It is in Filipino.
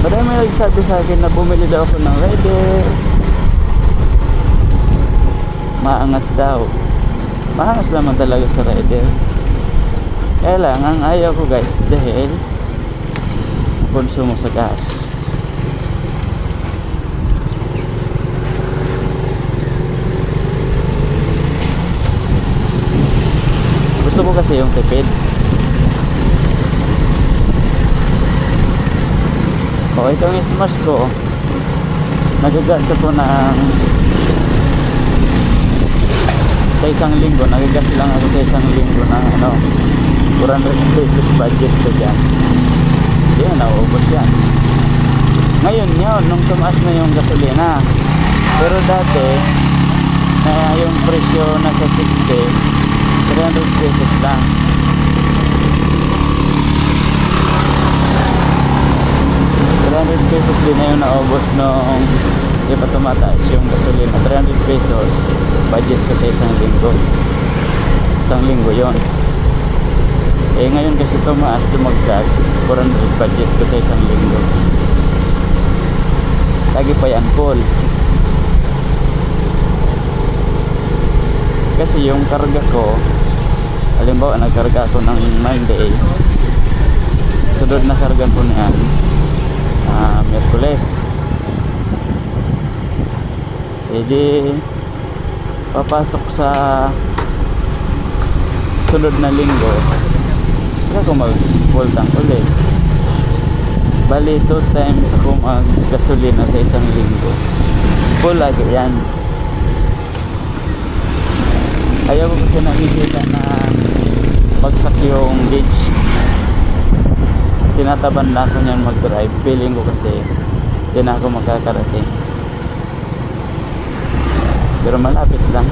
Marami nagsabi sa akin na bumili daw ako ng rider. Maangas daw. Maangas naman talaga sa rider. Kaya lang, ang ayaw ko guys, dahil konsumo sa gas. Gusto ko kasi yung tipid. O itong smash ko, nagagas ko ng sa isang linggo, nagagas lang ako sa isang linggo ng 400 pesos budget ko dyan. Yan, nauubos yan. Ngayon yun, nung tumaas na yung gasolina. Pero dati na yung presyo nasa 60, 300 pesos lang. Pesos din na yung naubos nung di pa tumataas yung gasolina. 300 pesos budget ko sa isang linggo yon. Eh ngayon kasi tumaas, tumagdag, 400 budget ko sa isang linggo. Lagi pa yan full. Kasi yung karga ko, halimbawa nagkarga ako ng Monday, sunod na karga ko niyan Miyerkules. Jadi papasok sa sunod na linggo, kaya ako mag full tank ulit. Bali 2 times ako mag gasolina sa isang linggo. Full lagi yan. Ayaw ko kasi nakikita na bagsak yung gauge. Tinataban na ako niyan mag-drive. Feeling ko kasi hindi na ako makakarating. Pero malapit lang.